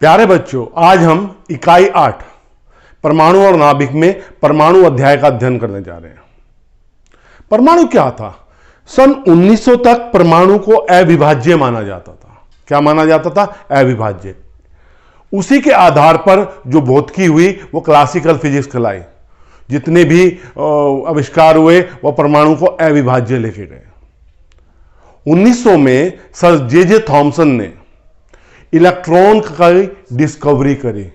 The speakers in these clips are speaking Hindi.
प्यारे बच्चों, आज हम इकाई 8 परमाणु और नाभिक में परमाणु अध्याय का अध्ययन करने जा रहे हैं। परमाणु क्या था? सन 1900 तक परमाणु को अविभाज्य माना जाता था। क्या माना जाता था? अविभाज्य। उसी के आधार पर जो भौतिकी हुई वो क्लासिकल फिजिक्स कहलाई। जितने भी आविष्कार हुए वो परमाणु को अविभाज्य लेके गए। 1900 में सर जे थॉमसन ने इलेक्ट्रॉन की डिस्कवरी करी,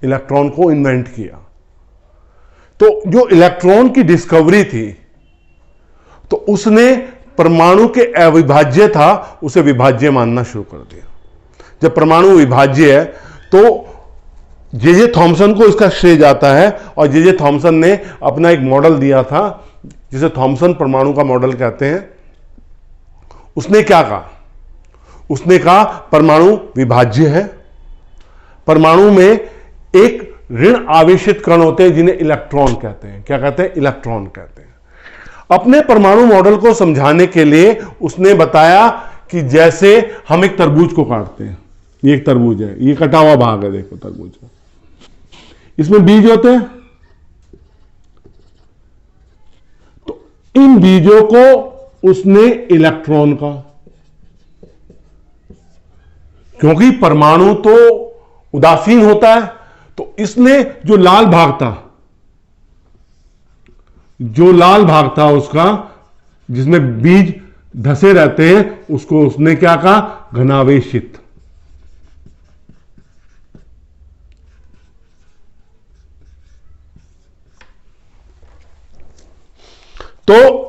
इलेक्ट्रॉन को इन्वेंट किया। तो जो इलेक्ट्रॉन की डिस्कवरी थी तो उसने परमाणु के अविभाज्य था उसे विभाज्य मानना शुरू कर दिया। जब परमाणु विभाज्य है तो जे थॉमसन को इसका श्रेय जाता है। और जे थॉमसन ने अपना एक मॉडल दिया था जिसे थॉमसन परमाणु का मॉडल कहते हैं। उसने क्या कहा? उसने कहा परमाणु विभाज्य है। परमाणु में एक ऋण आवेशित कण होते हैं जिन्हें इलेक्ट्रॉन कहते हैं। क्या कहते हैं? इलेक्ट्रॉन कहते हैं। अपने परमाणु मॉडल को समझाने के लिए उसने बताया कि जैसे हम एक तरबूज को काटते हैं, ये एक तरबूज है, ये कटा हुआ भाग है, देखो तरबूज का, इसमें बीज होते हैं। तो इन बीजों को उसने इलेक्ट्रॉन का, क्योंकि परमाणु तो उदासीन होता है, तो इसने जो लाल भाग था उसका, जिसमें बीज धसे रहते हैं, उसको उसने क्या कहा? घनावेशित। तो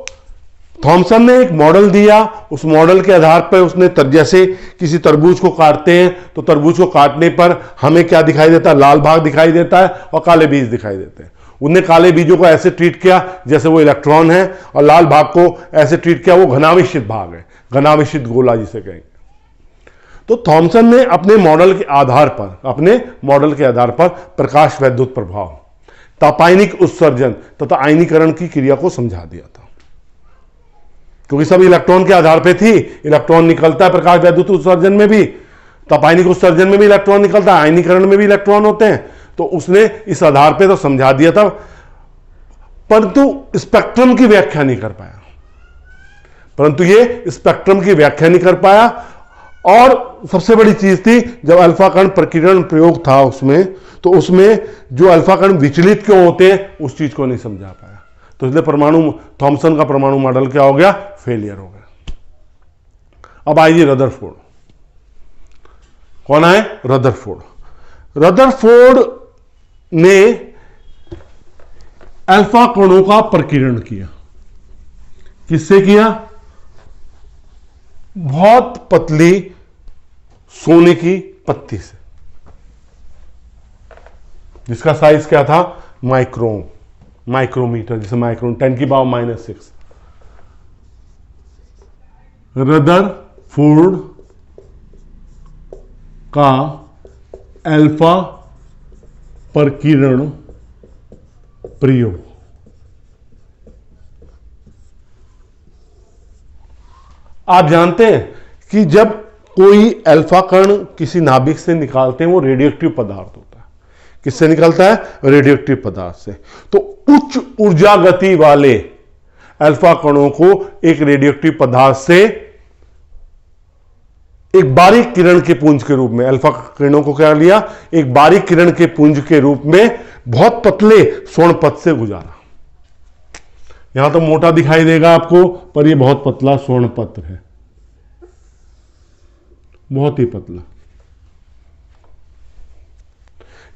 थॉमसन ने एक मॉडल दिया। उस मॉडल के आधार पर उसने जैसे किसी तरबूज को काटते हैं तो तरबूज को काटने पर हमें क्या दिखाई देता है? लाल भाग दिखाई देता है और काले बीज दिखाई देते हैं। उनने काले बीजों को ऐसे ट्रीट किया जैसे वो इलेक्ट्रॉन है, और लाल भाग को ऐसे ट्रीट किया वो घनावेशित भाग है, घनावेशित गोला जिसे कहेंगे। तो थॉमसन ने अपने मॉडल के आधार पर प्रकाश वैद्युत प्रभाव, तापायनिक उत्सर्जन तथा आयनीकरण की क्रिया को समझा दिया था। क्योंकि सब इलेक्ट्रॉन के आधार पे थी। इलेक्ट्रॉन निकलता है प्रकाश वैद्युत उत्सर्जन में भी, तापायनिक उत्सर्जन में भी इलेक्ट्रॉन निकलता है, आयनीकरण में भी इलेक्ट्रॉन होते हैं। तो उसने इस आधार पे तो समझा दिया था, परंतु स्पेक्ट्रम की व्याख्या नहीं कर पाया। और सबसे बड़ी चीज थी, जब अल्फा कण प्रकीर्णन प्रयोग था उसमें, तो उसमें जो अल्फा कण विचलित क्यों होते हैं उस चीज को नहीं समझा पाया। तो इसलिए थॉमसन का परमाणु मॉडल क्या हो गया? फेलियर हो गया। अब आइए रदरफोर्ड। कौन आए? रदरफोर्ड ने अल्फा कणों का प्रकीर्णन किया। किससे किया? बहुत पतली सोने की पत्ती से, जिसका साइज क्या था? माइक्रोमीटर, जिसे माइक्रोन 10⁻⁻⁶। रदरफोर्ड का अल्फा प्रकीर्णन प्रयोग। आप जानते हैं कि जब कोई अल्फा कण किसी नाभिक से निकालते हैं वो रेडियोएक्टिव पदार्थ होता है। किससे निकलता है? रेडियोएक्टिव पदार्थ से। तो उच्च ऊर्जा गति वाले अल्फा कणों को एक रेडियोएक्टिव पदार्थ से एक बारीक किरण के पुंज के रूप में, अल्फा किरणों को क्या लिया? एक बारीक किरण के पुंज के रूप में बहुत पतले स्वर्ण पथ से गुजारा। यहां तो मोटा दिखाई देगा आपको, पर यह बहुत पतला स्वर्ण पत्र है, बहुत ही पतला।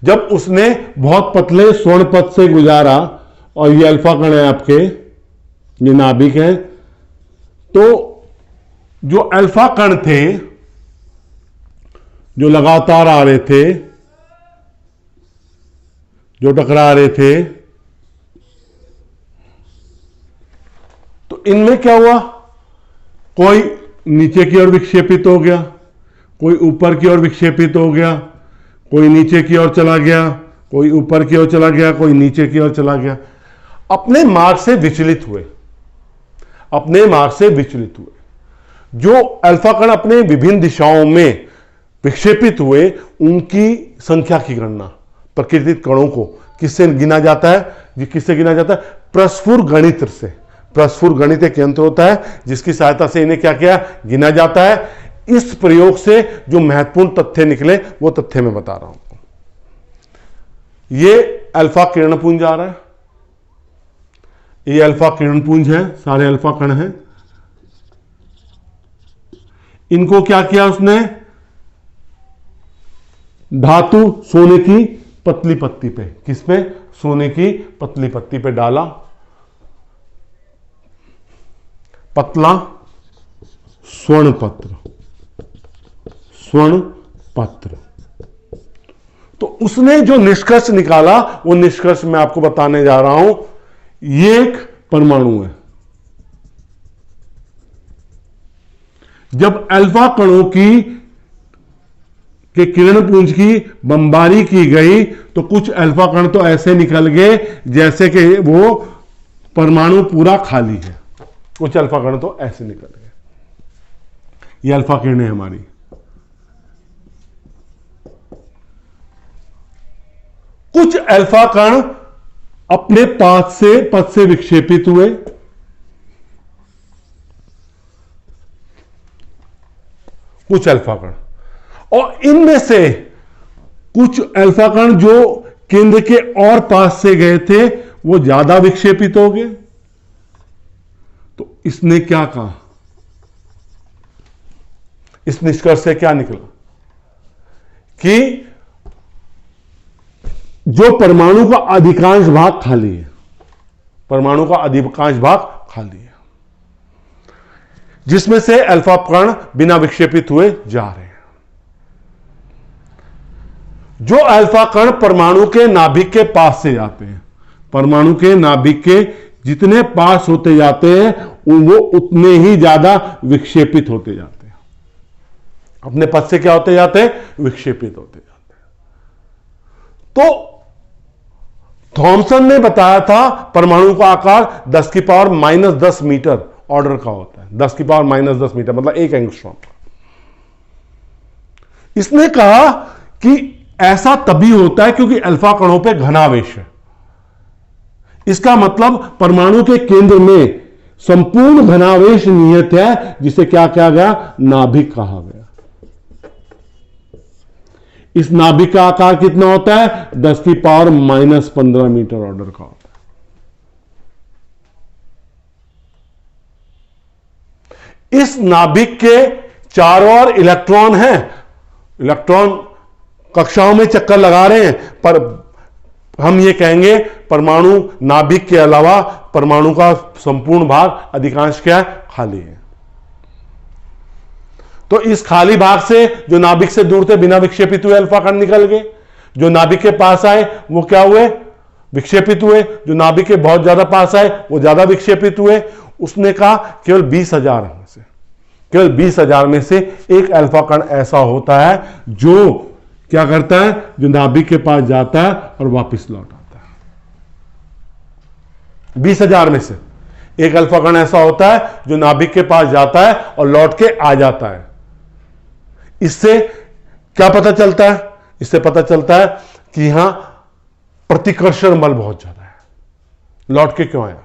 जब उसने बहुत पतले स्वर्ण पथ से गुजारा, और ये अल्फा कण है आपके, ये नाभिक है, तो जो अल्फा कण थे जो लगातार आ रहे थे, जो टकरा रहे थे, तो इनमें क्या हुआ? कोई नीचे की ओर विक्षेपित हो गया, कोई ऊपर की ओर विक्षेपित हो गया, कोई नीचे की ओर चला गया, कोई ऊपर की ओर चला गया, कोई नीचे की ओर चला गया। अपने मार्ग से विचलित हुए। अपने मार्ग से विचलित हुए। जो अल्फा कण अपने विभिन्न दिशाओं में विक्षेपित हुए, उनकी संख्या की गणना प्रकृतिक कणों को किससे गिना जाता है? किससे गिना जाता है? प्रस्फुर गणित से। प्रस्फुर गणित एक यंत्र होता है जिसकी सहायता से इन्हें क्या किया? गिना जाता है। इस प्रयोग से जो महत्वपूर्ण तथ्य निकले वो तथ्य मैं बता रहा हूं। ये अल्फा किरणपुंज आ रहा है, ये अल्फा किरणपुंज है, सारे अल्फा कण हैं। इनको क्या किया उसने? धातु सोने की पतली पत्ती पे, किस पे? सोने की पतली पत्ती पे डाला, पतला स्वर्ण पत्र, स्वर्ण पत्र। तो उसने जो निष्कर्ष निकाला वो निष्कर्ष मैं आपको बताने जा रहा हूं। ये एक परमाणु है। जब अल्फा कणों की के किरणपुंज की बमबारी की गई तो कुछ अल्फा कण तो ऐसे निकल गए जैसे कि वो परमाणु पूरा खाली है। कुछ अल्फा कण तो ऐसे निकल गए। ये अल्फा किरणें हमारी। कुछ अल्फा कण अपने पथ से विक्षेपित हुए, कुछ अल्फा कण, और इनमें से कुछ अल्फा कण जो केंद्र के और पास से गए थे वो ज्यादा विक्षेपित हो गए। तो इसने क्या कहा? इस निष्कर्ष से क्या निकला कि जो परमाणु का अधिकांश भाग खाली है, परमाणु का अधिकांश भाग खाली है, जिसमें से अल्फा कण बिना विक्षेपित हुए जा रहे हैं। जो अल्फा कण परमाणु के नाभिक के पास से जाते हैं, परमाणु के नाभिक के जितने पास होते जाते हैं वो उतने ही ज्यादा विक्षेपित होते जाते हैं। अपने पथ से क्या होते जाते हैं? विक्षेपित होते जाते हैं। तो थॉमसन ने बताया था परमाणु का आकार 10 की पावर -10 मीटर ऑर्डर का होता है। 10 की पावर -10 मीटर मतलब 1 एंगस्ट्रॉम। इसने कहा कि ऐसा तभी होता है क्योंकि अल्फा कणों पे घनावेश है। इसका मतलब परमाणु के केंद्र में संपूर्ण घनावेश नियत है, जिसे क्या कहा गया? नाभिक कहा गया। इस नाभिक का आकार कितना होता है? 10 की पावर -15 मीटर ऑर्डर का होता है। इस नाभिक के चारों ओर इलेक्ट्रॉन हैं। इलेक्ट्रॉन कक्षाओं में चक्कर लगा रहे हैं, पर हम ये कहेंगे परमाणु नाभिक के अलावा परमाणु का संपूर्ण भाग अधिकांश क्या है? खाली है। तो इस खाली भाग से जो नाभिक से दूर थे बिना विक्षेपित हुए अल्फा कण निकल गए। जो नाभिक के पास आए वो क्या हुए? विक्षेपित हुए। जो नाभिक के बहुत ज्यादा पास आए वो ज्यादा विक्षेपित हुए। उसने कहा केवल 20,000 में से, केवल 20,000 में से एक अल्फा कण ऐसा होता है जो क्या करता है? जो नाभिक के पास जाता है और वापस लौट आता है। 20,000 में से एक अल्फा कण ऐसा होता है जो नाभिक के पास जाता है और लौट के आ जाता है। इससे क्या पता चलता है? इससे पता चलता है कि यहां प्रतिकर्षण बल बहुत ज्यादा है। लौट के क्यों आया?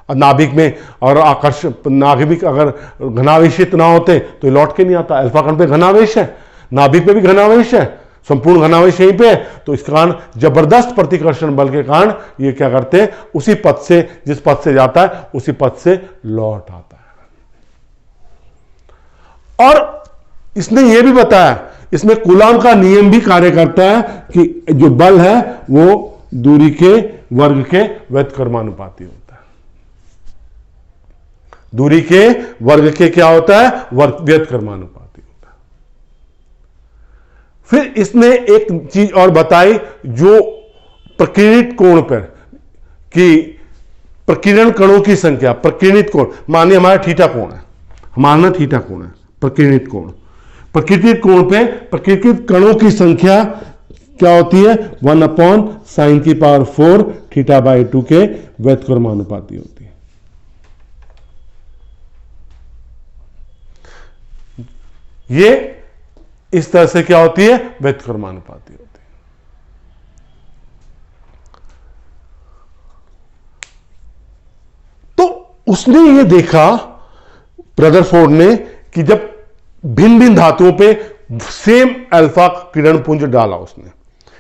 नाभिक में और आकर्षण, नाभिक अगर घनावेशित ना होते तो लौट के नहीं आता। अल्फा कण पे घनावेश है, नाभिक पे भी घनावेश है, संपूर्ण घनावेश यहीं पे है। तो इस कारण जबरदस्त प्रतिकर्षण बल के कारण ये क्या करते हैं? उसी पथ से, जिस पथ से जाता है उसी पथ से लौट आता है। और इसने ये भी बताया, इसमें कूलॉम का नियम भी कार्य करता है कि जो बल है वो दूरी के वर्ग के व्युत्क्रमानुपाती होता है। दूरी के वर्ग के क्या होता है? व्युत्क्रमानुपाती होता है। फिर इसने एक चीज और बताई जो प्रकीर्णित कोण पर कि प्रकीर्णन कणों की संख्या, प्रकीर्णित कोण, मानिए हमारा थीटा कोण है, हमारा थीटा कोण है, प्रकीर्णित कोण। प्रकीर्णित कोण पे प्रकीर्णित कणों की संख्या क्या होती है? 1/sin⁴ θ/2 के व्युत्क्रमानुपाती होती है। ये इस तरह से क्या होती है, व्युत्क्रमानुपाती होती है। तो उसने ये देखा रदरफोर्ड ने कि जब भिन्न भिन्न धातुओं पे सेम अल्फा किरण पुंज डाला, उसने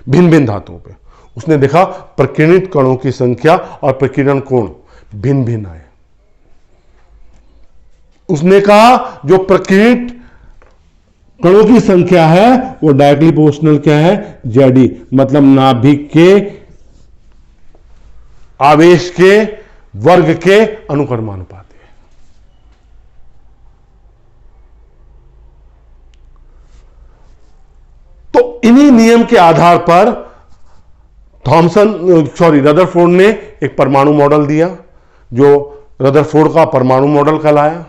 भिन्न भिन्न धातुओं पे, उसने देखा प्रकीर्णित कणों की संख्या और प्रकीर्णन कोण भिन्न भिन्न आए। उसने कहा जो प्रकीर्णित कणों की संख्या है वो डायरेक्टली प्रोपोर्शनल क्या है, जेडी, मतलब नाभिक के आवेश के वर्ग के अनुक्रमानुपाती है। तो इन्हीं नियम के आधार पर रदरफोर्ड ने एक परमाणु मॉडल दिया, जो रदरफोर्ड का परमाणु मॉडल कहलाया।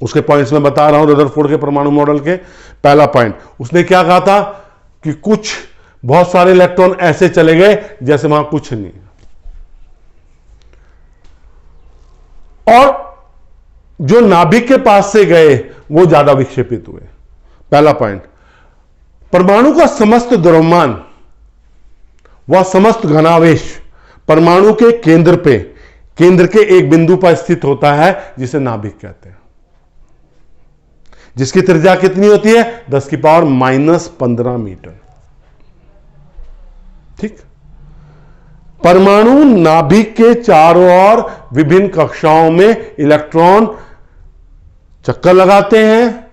उसके पॉइंट्स में बता रहा हूं रदरफोर्ड के परमाणु मॉडल के। पहला पॉइंट, उसने क्या कहा था कि कुछ बहुत सारे इलेक्ट्रॉन ऐसे चले गए जैसे वहां कुछ नहीं, और जो नाभिक के पास से गए वो ज्यादा विक्षेपित हुए। पहला पॉइंट, परमाणु का समस्त द्रव्यमान वह समस्त घनावेश परमाणु के केंद्र के एक बिंदु पर स्थित होता है जिसे नाभिक कहते हैं, जिसकी त्रिज्या कितनी होती है, 10⁻⁻15 मीटर। ठीक, परमाणु नाभिक के चारों ओर विभिन्न कक्षाओं में इलेक्ट्रॉन चक्कर लगाते हैं।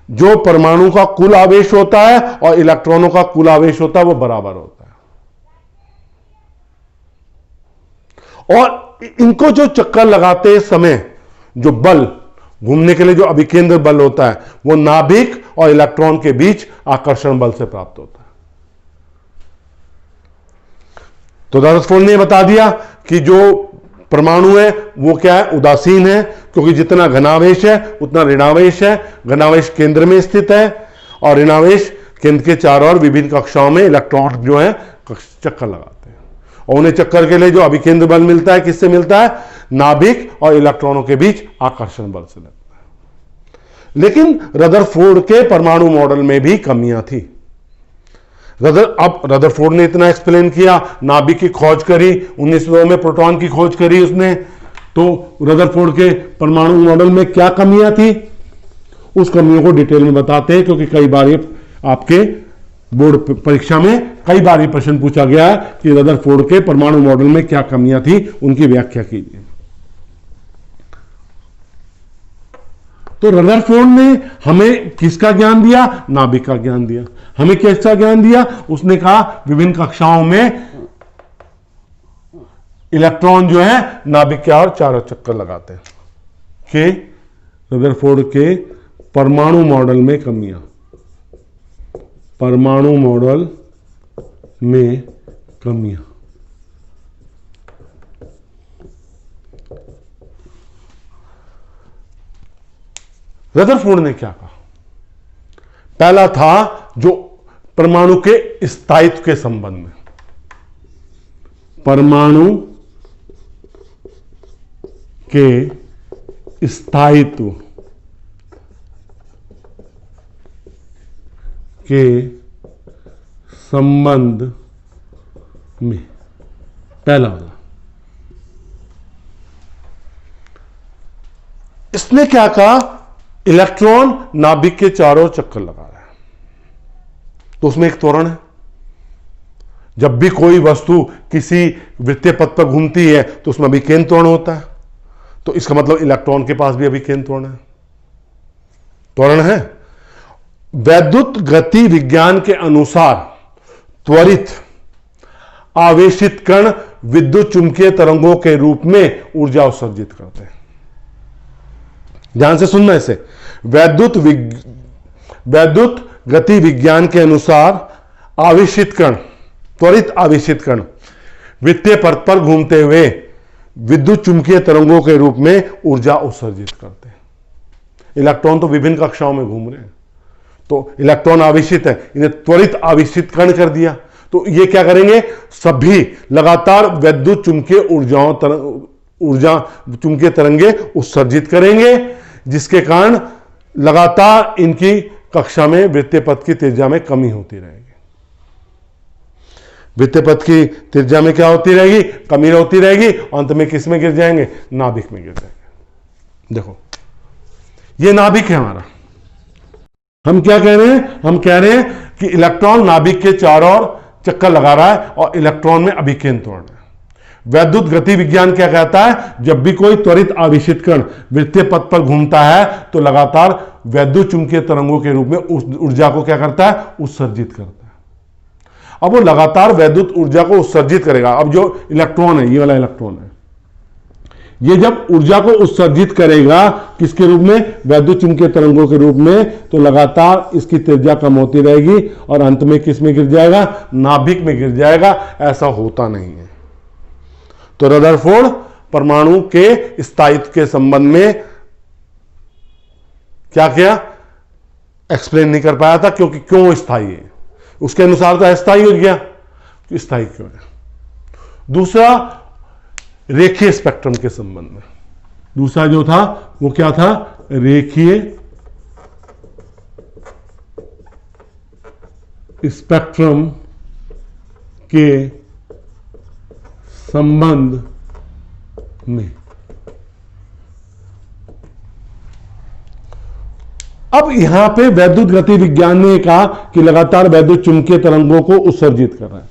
जो परमाणु का कुल आवेश होता है और इलेक्ट्रॉनों का कुल आवेश होता है वो बराबर होता है, और इनको जो चक्कर लगाते समय जो बल घूमने के लिए जो अभिकेंद्र बल होता है वो नाभिक और इलेक्ट्रॉन के बीच आकर्षण बल से प्राप्त होता है। तो रदरफोर्ड ने बता दिया कि जो परमाणु है वो क्या है, उदासीन है, क्योंकि जितना घनावेश है उतना ऋणावेश है। घनावेश केंद्र में स्थित है और ऋणावेश केंद्र के चारों ओर विभिन्न कक्षाओं में इलेक्ट्रॉन जो है चक्कर लगाते हैं, और उन्हें चक्कर के लिए जो अभिकेंद्र बल मिलता है किससे मिलता है, नाभिक और इलेक्ट्रॉनों के बीच आकर्षण बल से लगता है। लेकिन रदरफोर्ड के परमाणु मॉडल में भी कमियां थी। अब रदरफोर्ड ने इतना एक्सप्लेन किया, नाभिक की खोज करी, 1902 में प्रोटॉन की खोज करी उसने। तो रदरफोर्ड के परमाणु मॉडल में क्या कमियां थी, उस कमियों को डिटेल में बताते हैं, क्योंकि कई बार ये आपके बोर्ड परीक्षा में कई बार ये प्रश्न पूछा गया है कि रदरफोर्ड के परमाणु मॉडल में क्या कमियां थी, उनकी व्याख्या कीजिए। तो रदरफोर्ड ने हमें किसका ज्ञान दिया, नाभिक का ज्ञान दिया। हमें किसका ज्ञान दिया, उसने कहा विभिन्न कक्षाओं में इलेक्ट्रॉन जो है नाभिक के और चारों चक्कर लगाते हैं। कि रदरफोर्ड के परमाणु मॉडल में कमियां, परमाणु मॉडल में कमियां। रदरफोर्ड ने क्या कहा, पहला था जो परमाणु के स्थायित्व के संबंध में, परमाणु के स्थायित्व के संबंध में, पहला वाला। इसने क्या कहा, इलेक्ट्रॉन नाभिक के चारों चक्कर लगा रहा है, तो उसमें एक त्वरण है। जब भी कोई वस्तु किसी वृत्तीय पथ पर घूमती है तो उसमें अभिकेंद्र त्वरण होता है, तो इसका मतलब इलेक्ट्रॉन के पास भी अभिकेंद्र त्वरण है। वैद्युत गति विज्ञान के अनुसार त्वरित आवेशित कण विद्युत चुंबकीय तरंगों के रूप में ऊर्जा उत्सर्जित करते हैं। ध्यान से सुनना इसे, वैद्युत गति विज्ञान के अनुसार आवेशित कण, त्वरित आवेशित कण वृत्तीय पथ पर घूमते हुए विद्युत चुंबकीय तरंगों के रूप में ऊर्जा उत्सर्जित करते हैं। इलेक्ट्रॉन तो विभिन्न कक्षाओं में घूम रहे हैं, तो इलेक्ट्रॉन आवेशित है, इन्हें त्वरित आवेशित कण कर दिया, तो ये क्या करेंगे, सभी लगातार वैद्युत चुंबकीय चुंबकीय तरंगे उत्सर्जित करेंगे, जिसके कारण लगातार इनकी कक्षा में वृत्तीय पथ की त्रिज्या में कमी होती रहेगी। वृत्तीय पथ की त्रिज्या में क्या होती रहेगी? कमी होती रहेगी। अंत में किस में गिर जाएंगे? नाभिक में गिर जाएंगे। देखो ये नाभिक है हमारा। हम क्या कह रहे हैं? हम कह रहे हैं कि इलेक्ट्रॉन नाभिक के चारों ओर चक्कर लगा रहा है और इलेक्ट्रॉन में अभिकेंद्र तोड़ रहा है। वैद्युत गति विज्ञान क्या कहता है? जब भी कोई त्वरित आवेशित कण वृत्तीय पथ पर घूमता है तो लगातार वैद्युत चुंबकीय तरंगों के रूप में ऊर्जा को क्या करता है? उत्सर्जित करता है। अब वो लगातार वैद्युत ऊर्जा को उत्सर्जित करेगा। अब जो इलेक्ट्रॉन है, ये वाला इलेक्ट्रॉन है, ये जब ऊर्जा को उत्सर्जित करेगा किसके रूप में? वैद्युत चुंबकीय तरंगों के रूप में, तो लगातार इसकी त्रिज्या कम होती रहेगी और अंत में किस में गिर जाएगा? नाभिक में गिर जाएगा। ऐसा होता नहीं है। तो रदरफोर्ड परमाणु के स्थायित्व के संबंध में क्या किया? एक्सप्लेन नहीं कर पाया था, क्योंकि क्यों स्थायी है। उसके अनुसार तो अस्थायी हो गया, तो स्थायी क्यों है? दूसरा, रेखीय स्पेक्ट्रम के संबंध में। दूसरा जो था वो क्या था? रेखीय स्पेक्ट्रम के संबंध में। अब यहां पे वैद्युत गति विज्ञान ने कहा कि लगातार वैद्युत चुंबकीय तरंगों को उत्सर्जित कर रहा है,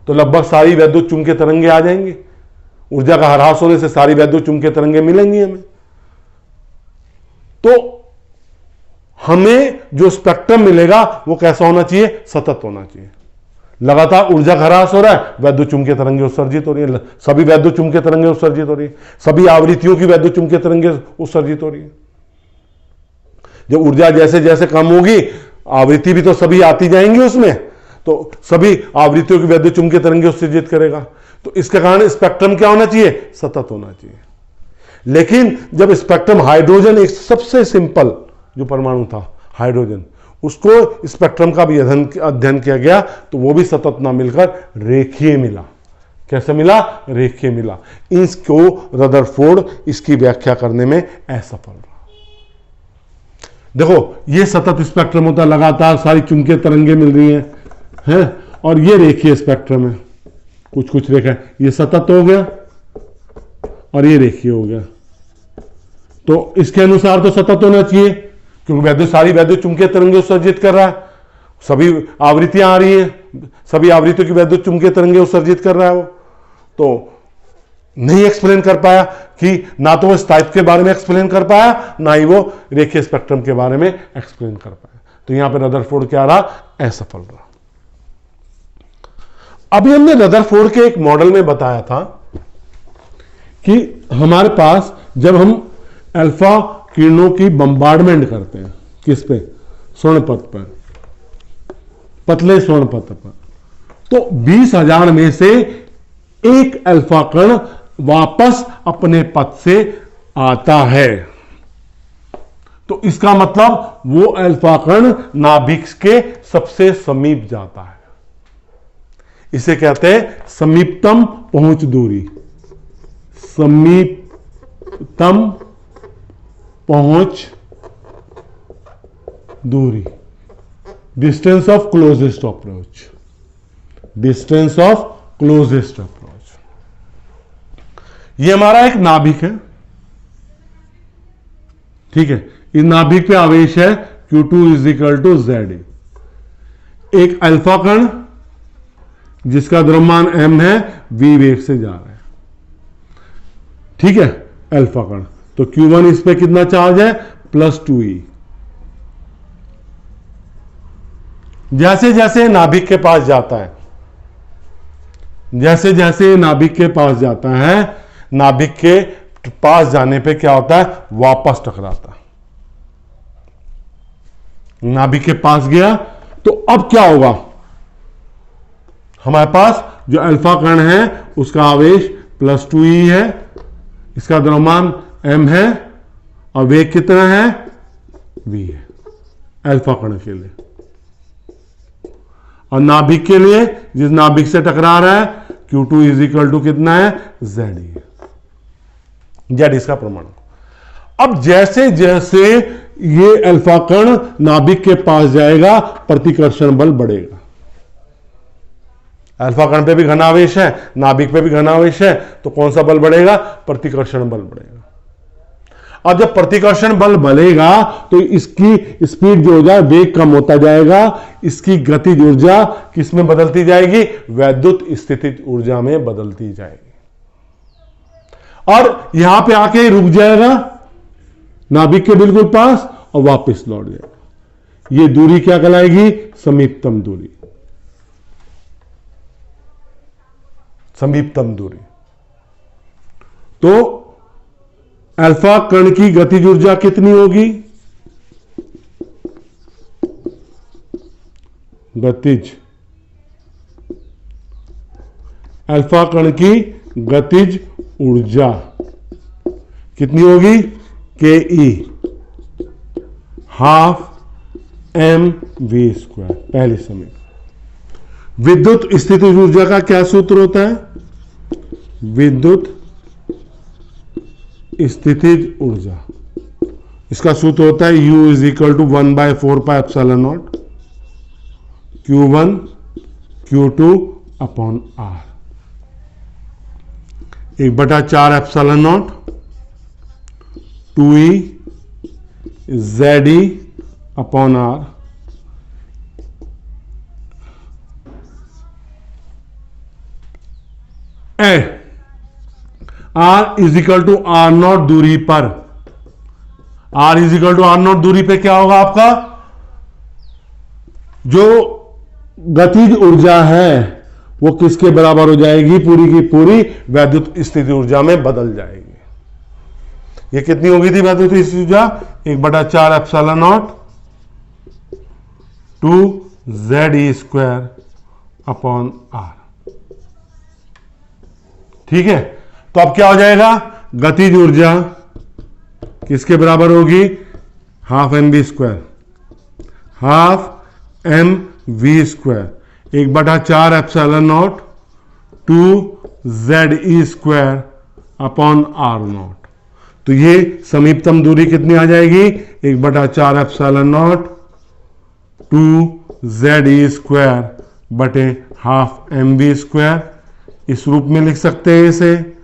तो लगभग सारी वैद्युत चुंबकीय तरंगे आ जाएंगी। ऊर्जा का ह्रास होने से सारी वैद्युत चुंबकीय तरंगे मिलेंगी हमें। तो हमें जो स्पेक्ट्रम मिलेगा वो कैसा होना चाहिए? सतत होना चाहिए। लगातार ऊर्जा का ह्रास हो रहा है, वैद्युत चुंबकीय तरंगे उत्सर्जित हो रही है, सभी वैद्युत चुंबकीय तरंगे उत्सर्जित हो रही है, सभी आवृत्तियों की वैद्युत चुंबकीय तरंगे उत्सर्जित हो रही है। जब ऊर्जा जैसे जैसे कम होगी, आवृत्ति भी तो सभी आती जाएंगी उसमें, तो सभी आवृत्तियों की वैद्युत चुंबकीय तरंगे उत्सर्जित करेगा। तो इसके कारण स्पेक्ट्रम क्या होना चाहिए? सतत होना चाहिए। लेकिन जब स्पेक्ट्रम हाइड्रोजन, एक सबसे सिंपल जो परमाणु था हाइड्रोजन, उसको स्पेक्ट्रम का भी अध्ययन किया गया तो वो भी सतत ना मिलकर रेखीय मिला। कैसे मिला? रेखीय मिला। इसको रदरफोर्ड इसकी व्याख्या करने में असफल रहा। देखो ये सतत स्पेक्ट्रम होता है, लगातार सारी चुंबकीय तरंगे मिल रही हैं, और ये रेखीय स्पेक्ट्रम है, कुछ कुछ रेखा है। ये सतत हो गया और ये रेखीय हो गया। तो इसके अनुसार तो सतत होना चाहिए, क्योंकि सारी वैद्युत चुंबकीय तरंगे उत्सर्जित कर रहा है, सभी आवृत्तियां आ रही हैं, सभी आवृत्तियों की वैद्युत चुंबकीय तरंगे उत्सर्जित कर रहा है वो। तो नहीं एक्सप्लेन कर पाया कि ना तो वो स्थायित्व के बारे में एक्सप्लेन कर पाया, ना ही वो रेखीय स्पेक्ट्रम के बारे में एक्सप्लेन कर पाया। तो यहां पर रदरफोर्ड क्या रहा? असफल रहा। अभी हमने रदरफोर्ड के एक मॉडल में बताया था कि हमारे पास जब हम अल्फा किरणों की बम्बार्डमेंट करते हैं, किस पे? स्वर्णपथ पर, पतले स्वर्णपथ पर, तो 20,000 में से एक अल्फा कण वापस अपने पथ से आता है। तो इसका मतलब वो अल्फा कण नाभिक के सबसे समीप जाता है। इसे कहते हैं समीपतम पहुंच दूरी। समीपतम पहुंच दूरी, distance of closest approach. Distance of closest approach. ये हमारा एक नाभिक है, ठीक है। इस नाभिक पे आवेश है Q2 = ZA। एक अल्फा कण जिसका द्रव्यमान m है, v वेग से जा रहा है, ठीक है, अल्फा कण। तो Q1 इस पे कितना चार्ज है? +2e। जैसे जैसे नाभिक के पास जाता है, जैसे जैसे नाभिक के पास जाता है, नाभिक के पास जाने पे क्या होता है? वापस टकराता है। नाभिक के पास गया तो अब क्या होगा? हमारे पास जो अल्फा कण है उसका आवेश +2e है, इसका द्रव्यमान m है और वेग कितना है? v है अल्फा कण के लिए। और नाभिक के लिए, जिस नाभिक से टकरा रहा है, Q2 = कितना है? ZE। Z इसका परमाणु। अब जैसे जैसे ये अल्फा कण नाभिक के पास जाएगा, प्रतिकर्षण बल बढ़ेगा। अल्फा कण पे भी घनावेश है, नाभिक पे भी घनावेश है, तो कौन सा बल बढ़ेगा? प्रतिकर्षण बल बढ़ेगा। और जब प्रतिकर्षण बल बढ़ेगा तो इसकी स्पीड जो हो जाए, वेग कम होता जाएगा, इसकी गतिज ऊर्जा किस में बदलती जाएगी? वैद्युत स्थितिज ऊर्जा में बदलती जाएगी, और यहां पे आके रुक जाएगा नाभिक के बिल्कुल पास और वापस लौट जाएगा। ये दूरी क्या कहलाएगी? समीपतम दूरी। समीपतम दूरी। तो अल्फा कण की गतिज ऊर्जा कितनी होगी? गतिज अल्फा कण की गतिज ऊर्जा कितनी होगी? KE. Half m v square. पहली समीकरण। विद्युत स्थितिज ऊर्जा का क्या सूत्र होता है? विद्युत स्थितिज ऊर्जा, इसका सूत्र होता है U is equal to 1/4πε0 Q1 Q2 upon R। 1/4ε0 2E ZE upon R। R is equal to R0 दूरी पर, R is equal to R0 दूरी पे क्या होगा आपका? जो गतिज ऊर्जा है वो किसके बराबर हो जाएगी? पूरी की पूरी वैद्युत स्थिति ऊर्जा में बदल जाएगी। ये कितनी होगी थी वैद्युत स्थिति ऊर्जा? 1/4ε0 2ZE² अपॉन R। ठीक है, तो अब क्या हो जाएगा? गतिज ऊर्जा किसके बराबर होगी? Half m v square. Half m v square 1/4ε0 2ZE² upon R0। तो ये समीपतम दूरी कितनी आ जाएगी? 1/4ε0 2ZE² बटे हाफ एम वी स्क्वायर। इस रूप में लिख सकते हैं इसे,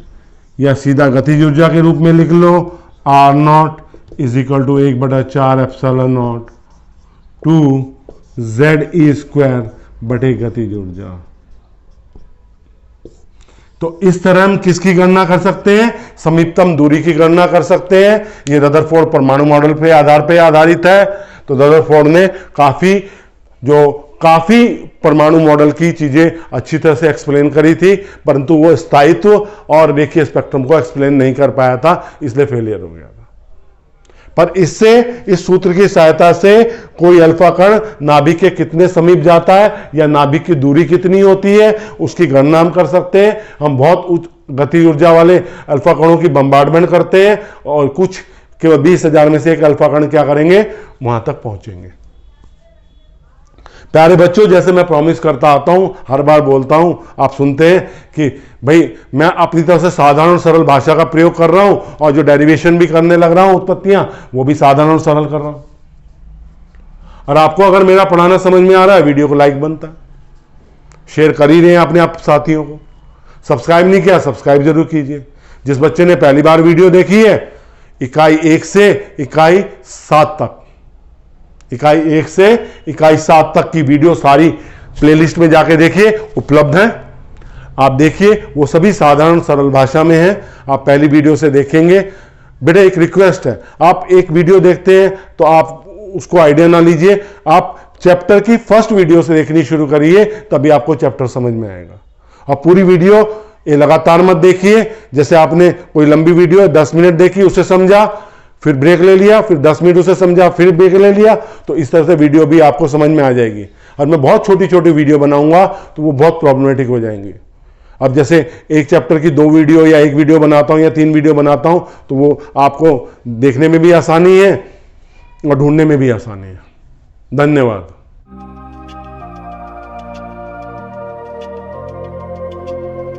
या सीधा गतिज ऊर्जा के रूप में लिख लो। R0 is equal to 1/4ε0 2ZE² बटे गतिज ऊर्जा। तो इस तरह हम किसकी गणना कर सकते हैं? समीपतम दूरी की गणना कर सकते हैं। ये रदरफोर्ड परमाणु मॉडल पे आधारित है। तो रदरफोर्ड ने काफी परमाणु मॉडल की चीजें अच्छी तरह से एक्सप्लेन करी थी, परंतु वो स्थायित्व और रेखीय स्पेक्ट्रम को एक्सप्लेन नहीं कर पाया था, इसलिए फेलियर हो गया था। पर इस सूत्र की सहायता से कोई अल्फा कण नाभिक के कितने समीप जाता है या नाभिक की दूरी कितनी होती है उसकी गणना हम कर सकते हैं। हम बहुत उच्च गति ऊर्जा वाले अल्फा कणों की बम्बार्डमेंट करते हैं और कुछ केवल 20,000 में से एक अल्फा कण क्या करेंगे? वहां तक पहुंचेंगे। प्यारे बच्चों, जैसे मैं प्रॉमिस करता आता हूं, हर बार बोलता हूं, आप सुनते हैं कि भाई मैं अपनी तरफ से साधारण और सरल भाषा का प्रयोग कर रहा हूं और जो डेरिवेशन भी करने लग रहा हूं, उत्पत्तियां, वो भी साधारण और सरल कर रहा हूं। और आपको अगर मेरा पढ़ाना समझ में आ रहा है, वीडियो को लाइक बनता है, शेयर कर ही रहे हैं अपने आप साथियों को। सब्सक्राइब नहीं किया, सब्सक्राइब जरूर कीजिए। जिस बच्चे ने पहली बार वीडियो देखी है, इकाई 1 से इकाई 7 तक, इकाई 1 से इकाई 7 तक की वीडियो सारी प्लेलिस्ट में जाके देखिए, उपलब्ध है। आप देखिए, वो सभी साधारण सरल भाषा में है। आप पहली वीडियो से देखेंगे। बेटा एक रिक्वेस्ट है, आप एक वीडियो देखते हैं तो आप उसको आइडिया ना लीजिए, आप चैप्टर की फर्स्ट वीडियो से देखनी शुरू करिए, तभी आपको चैप्टर समझ में आएगा। और पूरी वीडियो ये लगातार मत देखिए। जैसे आपने कोई लंबी वीडियो 10 मिनट देखी, उसे समझा, फिर ब्रेक ले लिया, फिर 10 मिनट उसे समझा, फिर ब्रेक ले लिया, तो इस तरह से वीडियो भी आपको समझ में आ जाएगी। और मैं बहुत छोटी छोटी वीडियो बनाऊंगा तो वो बहुत प्रॉब्लमेटिक हो जाएंगी। अब जैसे एक चैप्टर की 2 वीडियो या 1 वीडियो बनाता हूं या 3 वीडियो बनाता हूं, तो वो आपको देखने में भी आसानी है और ढूंढने में भी आसानी है। धन्यवाद।